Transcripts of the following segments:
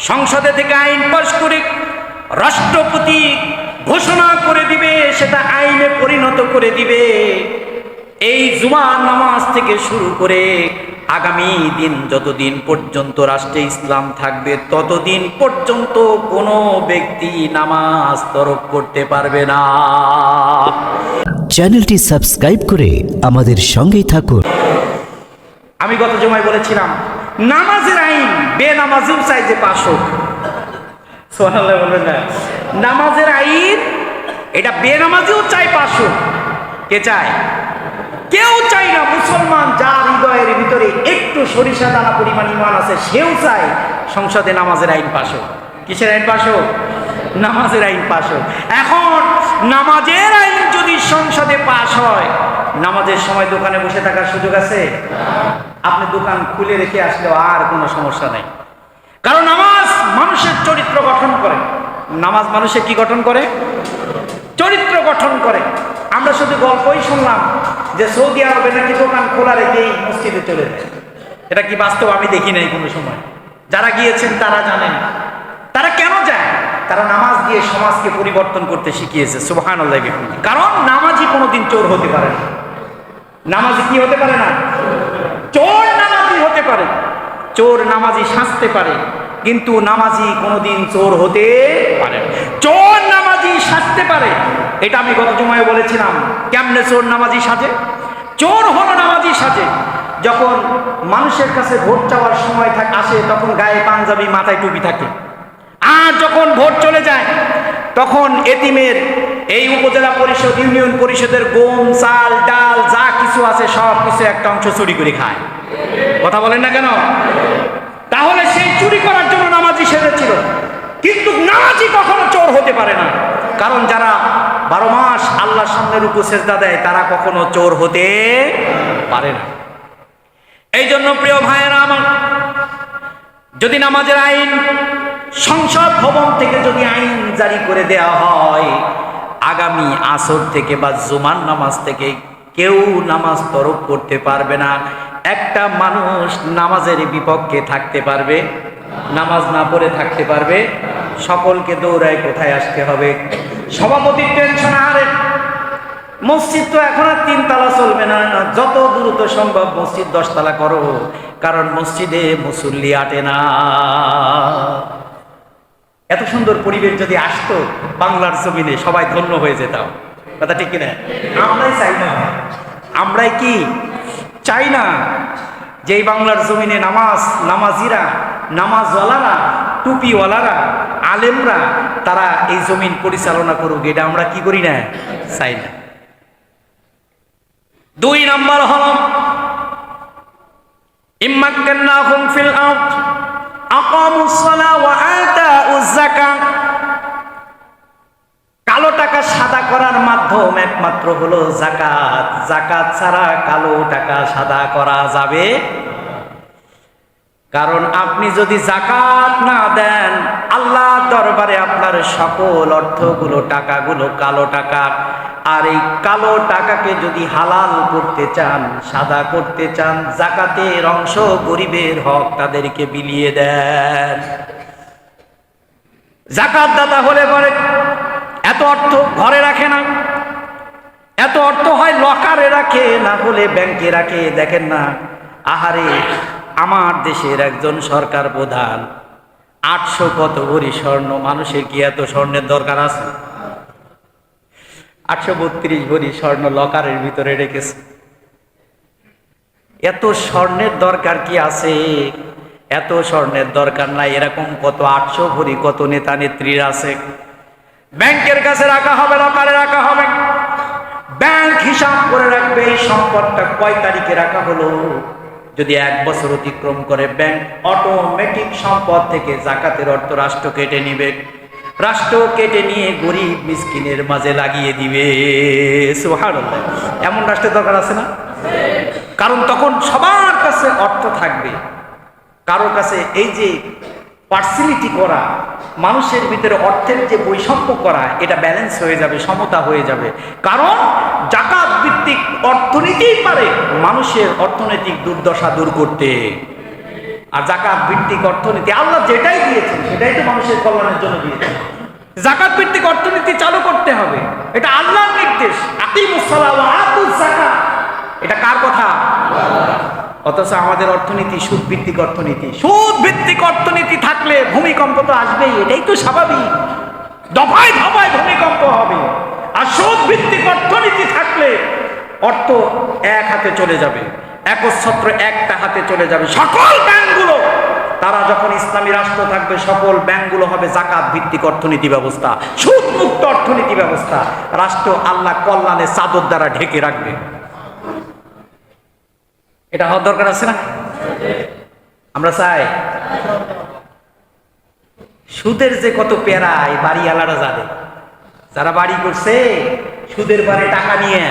সংসদে থেকে আইন পাস করে রাষ্ট্রপতি ঘোষণা করে দিবে, সেটা আইনে পরিণত করে দিবে। এই জুমার নামাজ থেকে শুরু করে আগামী দিন যতদিন পর্যন্ত রাষ্ট্রে ইসলাম থাকবে ততদিন পর্যন্ত কোনো ব্যক্তি নামাজ তরক করতে পারবে না। চ্যানেলটি সাবস্ক্রাইব করে আমাদের সঙ্গেই থাকুন। আমি গত জুমায় বলেছিলাম নামাজের আইন বেনামাজিও চাই যে পাশ হোক। সুবহানাল্লাহ বলবেন না? নামাজের আইন এটা বেনামাজিও চাই পাশ হোক। কে চায়? কেউ চাই না। মুসলমান যার হৃদয়ের ভিতরে একটু সরিষা দানা পরিমাণ ঈমান আছে সেও চায় সংসদে নামাজের আইন পাশ হোক। কিসের আইন পাশ হোক? নামাজের আইন পাশ হোক। এখন নামাজের আইন যদি সংসদে পাশ হয়, নামাজের সময় দোকানে বসে থাকার সুযোগ আছে? আপনি দোকান খুলে রেখে আসলেও আর কোনো সমস্যা নেই, কারণ নামাজ মানুষের চরিত্র গঠন করে। নামাজ মানুষের কি গঠন করে? চরিত্র গঠন করে। আমরা শুধু গল্পই শুনলাম যে সৌদি আরবে নাকি দোকান খোলা রেখেই মসজিদে চলে যায়। এটা কি বাস্তব? আমি দেখি নাই কোনো সময়। যারা গিয়েছেন তারা জানেন। তারা কেন যায়? তারা নামাজ দিয়ে সমাজকে পরিবর্তন করতে শিখিয়েছে। সুবহানাল্লাহ। কারণ নামাজি কোনোদিন চোর হতে পারে না। নামাজি কি হতে পারে না? চোর নামাজি হতে পারে। চোর নামাজি সাজতে পারে, কিন্তু নামাজি কোনোদিন চোর হতে পারে না। চোর নামাজি সাজতে পারে, এটা আমি গত জুমায় বলেছিলাম। কেমনে চোর নামাজি সাজে? চোর হলো নামাজি সাজে যখন মানুষের কাছে ভোট চাওয়ার সময় আসে, তখন গায়ে পাঞ্জাবি মাথায় টুপি থাকে। আর যখন ভোট চলে যায় তখন এতিমের এই উপজেলা পরিষদ ইউনিয়ন পরিষদের গম চাল ডাল যা কিছু আছে সব কিছু একটা অংশ চুরি করে খায়। কথা বলেন না কেন? তাহলে সেই চুরি করার জন্য নামাজি সেজেছিল। কিন্তু নামাজি কখনো চোর হতে পারে না, কারণ যারা 12 মাস আল্লাহর সামনে রুকু সেজদা দেয় তারা কখনো চোর হতে পারে না। এই জন্য প্রিয় ভাইয়েরা আমার, যদি নামাজের আইন সংসদ ভবন থেকে যদি আইন জারি করে দেওয়া হয়, আগামী আসর থেকে বা জুমার নামাজ থেকে কেউ নামাজ তরক করতে পারবে না। একটা মানুষ নামাজের বিপক্ষে থাকতে পারবে? নামাজ না পড়ে থাকতে পারবে? সকলকে দৌড়ায় কোথায় আসতে হবে? সভাপতির টেনশন, আরে মসজিদ তো এখন আর 3 তলা চলবে না, যত দ্রুত সম্ভব মসজিদ 10 তলা করো, কারণ মসজিদে মুসল্লি আটে না। এত সুন্দর পরিবেশ যদি আসতো বাংলার জমিনে, সবাই ধন্য হয়ে যেতাম। কথা ঠিক কিনা? আমরাই চাই না। আমরাই কি চাই না যে এই বাংলার জমিনে নামাজিরা, নামাজওয়ালারা, টুপিওয়ালারা, আলেমরা তারা এই জমিন পরিচালনা করুক? এটা আমরা কি করি না? চাই না। 2 নম্বর হল ইম্মাক্কান্নাহুম ফিল আরদ আকামুস সালাহ ওয়া আতাউজ যাকাত। কালো টাকা সাদা করার মাধ্যম একমাত্র হলো যাকাত। যাকাত ছাড়া কালো টাকা সাদা করা যাবে? কারণ আপনি যদি যাকাত না দেন, আল্লাহর দরবারে আপনার সকল অর্থগুলো, টাকাগুলো কালো টাকা। আর এই কালো টাকাকে যদি হালাল করতে চান, সাদা করতে চান, যাকাতের অংশ গরিবের হক তাদেরকে বিলিয়ে দেন। যাকাত দাতা হলে পরে এত অর্থ ঘরে রাখে না, এত অর্থ হয় লকারে রাখে, না হলে ব্যাংকে রাখে। দেখেন না, আহারে আমার দেশের একজন সরকার প্রধান 800 কত ভরি স্বর্ণ। মানুষের কি এত স্বর্ণের দরকার আছে? 832 ভরি স্বর্ণ লকারের ভিতরে রেখেছে। এত স্বর্ণের দরকার কি আছে? এত স্বর্ণের দরকার নাই। এরকম কত 800 ভরি কত নেতা নেত্রীর আছে। ব্যাংকের কাছে রাখা হবে, লকারে রাখা হবে। ব্যাংক হিসাব করে রাখবে এই সম্পদটা কয় তারিখে রাখা হলো। যদি 1 বছর অতিক্রম করে, ব্যাংক অটোমেটিক সম্পদ থেকে যাকাতের অর্থ রাষ্ট্র কেটে নিবে। রাষ্ট্র কেটে নিয়ে গরিব মিসকিনের মাঝে লাগিয়ে দিবে। সুবহানাল্লাহ। এমন রাষ্ট্রের দরকার আছে না? কারণ তখন সবার কাছে অর্থ থাকবে। কারোর কাছে এই যে পার্সিলিটি করা, মানুষের ভিতরে অর্থের যে বৈষম্য করা, এটা ব্যালেন্স হয়ে যাবে, সমতা হয়ে যাবে। কারণ যাকাত ভিত্তিক অর্থনীতিই পারে মানুষের অর্থনৈতিক দুর্দশা দূর করতে। আর জাকাত ভিত্তিক অর্থনীতি আল্লাহ যেটাই দিয়েছেন সেটাই তো মানুষের কল্যাণের জন্য দিয়েছেন। জাকাত ভিত্তিক অর্থনীতি চালু করতে হবে, এটা আল্লাহর নির্দেশ। আকিমুস সালাহ ওয়া আতুজ যাকাত, এটা কার কথা? অথচ আমাদের অর্থনীতি সুদ ভিত্তিক অর্থনীতি। সুদ ভিত্তিক অর্থনীতি থাকলে ভূমিকম্প তো আসবেই, এটাই তো স্বাভাবিক। দফায় দফায় ভূমিকম্প হবে। আর সুদ ভিত্তিক অর্থনীতি থাকলে অর্থ এক হাতে চলে যাবে, একচ্ছত্র একটা হাতে চলে যাবে। সকল ব্যাংকগুলো, তারা যখন ইসলামী রাষ্ট্র থাকবে, সকল ব্যাংকগুলো হবে জাকাত ভিত্তিক অর্থনীতি ব্যবস্থা, সুদ মুক্ত অর্থনীতি ব্যবস্থা। রাষ্ট্র আল্লাহ কল্যাণে চাদর দ্বারা ঢেকে রাখবে। এটা হওয়ার দরকার আছে না? আমরা চাই। সুদের যে কত পেরা এই বাড়িওয়ালারা জানে, যারা বাড়ি করছে সুদের বারে টাকা নিয়ে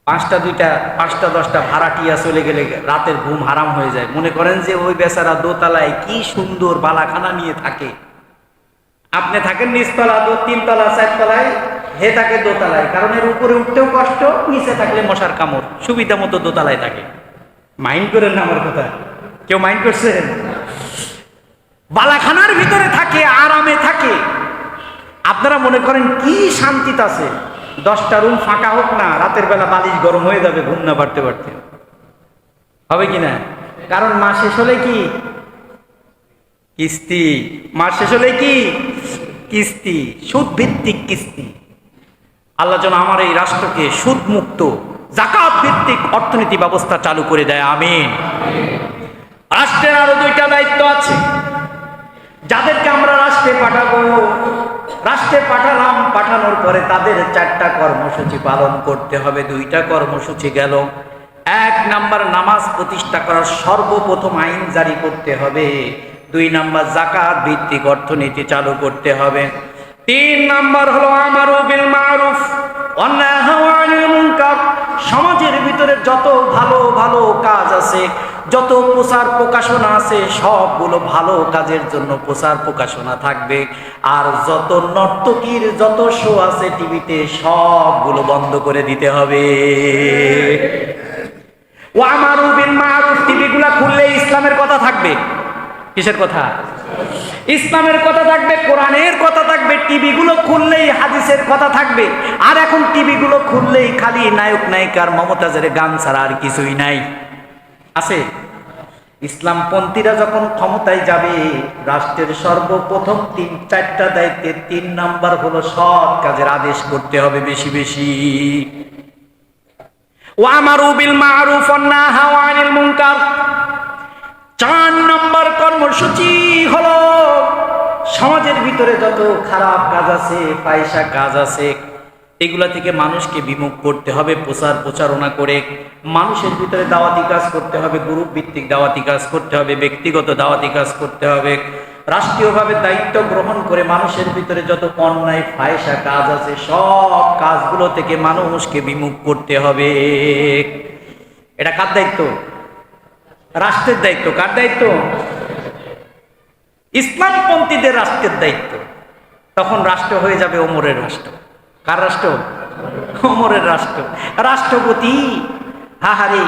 5টা 2টা 5টা 10টা ভাড়াটিয়া চলে গেলে রাতের ঘুম হারাম হয়ে যায়। মনে করেন যে ওই বেচারা দোতলায় কি সুন্দর বালাখানা নিয়ে থাকে, আপনি থাকেন নিচতলা, 3 তলা 4 তলায়, হে থাকে দোতলায়। কারণ এর উপরে উঠতেও কষ্ট, নিচে থাকলে মশার কামড়, সুবিধা মতো দোতলায় থাকে। মাইন্ড করেন না আমার কথা? কেউ মাইন্ড করছেন? বালাখানার ভিতরে থাকে, আরামে থাকে। আপনারা মনে করেন কি শান্তিতে আছে? 10টা রুম ফাঁকা হোক না, রাতের বেলা বালিশ গরম হয়ে যাবে ঘুম না পারতে পারতে, হবে কিনা? কারণ মাস শেষ হলে কি কিস্তি, মাস শেষ হলে কি কিস্তি, সুদ ভিত্তিক কিস্তি। আল্লাহ যেন আমার এই রাষ্ট্রকে সুদ মুক্ত জাকাত ভিত্তিক অর্থনীতি ব্যবস্থা চালু করে দেয়, আমিন। রাষ্ট্রের আরো 2টা দায়িত্ব আছে, যাদেরকে আমরা রাষ্ট্রে পাঠাবো। রাষ্ট্রে পাঠালাম, পাঠানোর পরে তাদের 4টা কর্মসূচি পালন করতে হবে। 2টা কর্মসূচি গেল। 1 নাম্বার, নামাজ প্রতিষ্ঠা করার সর্বপ্রথম আইন জারি করতে হবে। 2 নাম্বার, জাকাত ভিত্তিক অর্থনীতি চালু করতে হবে। 3 নাম্বার হলো আমারু বিল মারুফ ওয়া নাহয়ু আনিল মুনকার। সমাজের ভিতরে যত ভালো ভালো কাজ আছে, যত প্রচার প্রকাশনা আছে, সবগুলো ভালো কাজের জন্য প্রচার প্রকাশনা থাকবে। আর যত নর্তকীর যত শো আছে টিভিতে, সবগুলো বন্ধ করে দিতে হবে। ওয়া আমারু বিল মারুফ, টিভিগুলা খুললে ইসলামের কথা থাকবে। কিসের কথা? ইসলামের কথা থাকবে, কোরআনের কথা থাকবে। টিভিগুলো খুললেই হাদিসের কথা থাকবে। আর এখন টিভিগুলো খুললেই খালি নায়ক নায়িকার মমতাজের গান ছাড়া আর কিছুই নাই। আছে? ইসলামপন্থীরা যখন ক্ষমতায় যাবে, রাষ্ট্রের সর্বপ্রথম 4টা দায়িত্বের 3 নাম্বার হলো সৎ কাজের আদেশ করতে হবে বেশি বেশি। ওয়া আমারু বিল মারুফ ওয়া নাহয়ু আনিল মুনকার। 4 নম্বর কর্মসূচি হলো সমাজের ভিতরে যত খারাপ কাজ আছে, পয়সা কাজ আছে, এগুলা থেকে মানুষকে বিমুখ করতে হবে। প্রচারণা করে মানুষের ভিতরে দাওয়াতি কাজ করতে হবে, গ্রুপ ভিত্তিক দাওয়াতি কাজ করতে হবে, ব্যক্তিগত দাওয়াতি কাজ করতে হবে। রাষ্ট্রীয়ভাবে দায়িত্ব গ্রহণ করে মানুষের ভিতরে যত অন্যায় ফায়সা কাজ আছে, সব কাজগুলো থেকে মানুষকে বিমুখ করতে হবে। এটা কার দায়িত্ব? রাষ্ট্রের দায়িত্ব। কার দায়িত্ব? ইসলামপন্থীদের রাষ্ট্রের দায়িত্ব। তখন রাষ্ট্র হয়ে যাবে ওমরের রাষ্ট্র। কার রাষ্ট্র? ওমরের রাষ্ট্র। রাষ্ট্রপতি, হাহারে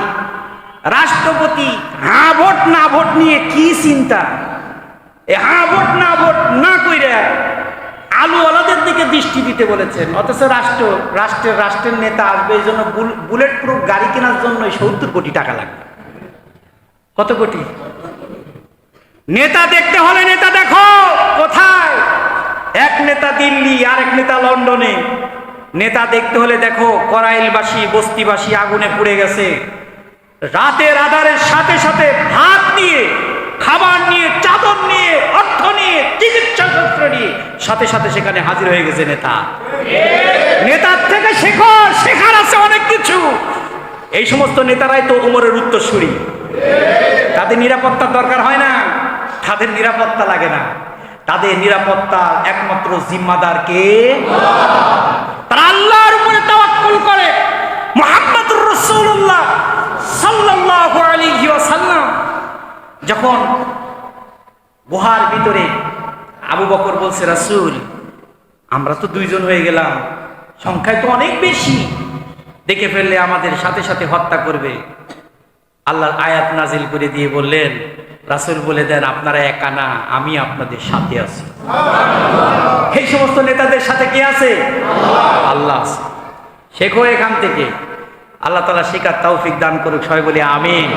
রাষ্ট্রপতি হা ভোট না ভোট নিয়ে কি চিন্তা! হা ভোট না ভোট না কইরা আলুওয়ালাদের দিকে দৃষ্টি দিতে বলেছেন। অথচ রাষ্ট্রের নেতা আসবে, এই জন্য বুলেট প্রুফ গাড়ি কেনার জন্য 70 কোটি টাকা লাগবে। কত কোটি? নেতা দেখতে হলে নেতা দেখো কোথায়। এক নেতা দিল্লি, আরেক নেতা লন্ডনে। নেতা দেখতে হলে দেখো করাইলবাসী, বস্তিবাসী আগুনে পুড়ে গেছে। রাতের আধারের সাথে সাথে ভাত নিয়ে, খাবার নিয়ে, চাদর নিয়ে, অর্থ নিয়ে, চিকিৎসা শাস্ত্র নিয়ে সাথে সাথে সেখানে হাজির হয়ে গেছে নেতা। নেতার থেকে শেখার আছে অনেক কিছু। এই সমস্ত নেতারাই তো ওমরের উত্তরসূরি। তাদের নিরাপত্তার দরকার হয় না, তাদের নিরাপত্তা লাগে না। তাদের নিরাপত্তা একমাত্র জিম্মাদার কে? তারা আল্লাহর উপরে তাওয়াক্কুল করে। মুহাম্মদুর রাসূলুল্লাহ সাল্লাল্লাহু আলাইহি ওয়াসাল্লাম যখন গুহার ভিতরে, আবু বকর বলছে, রাসূল আমরা তো 2 জন হয়ে গেলাম, সংখ্যায় তো অনেক বেশি, দেখে ফেললে আমাদের সাথে সাথে হত্যা করবে। আল্লাহর আয়াত নাজিল করে দিয়ে বললেন, রাসূল বলে দেন আপনারা একা না, আমি আপনাদের সাথে আছি। এই সমস্ত নেতাদের সাথে কি আছে? আল্লাহ আছে। শেখো এখান থেকে। আল্লাহ তাআলা শেখার তৌফিক দান করুক, সবাই বলি আমিন।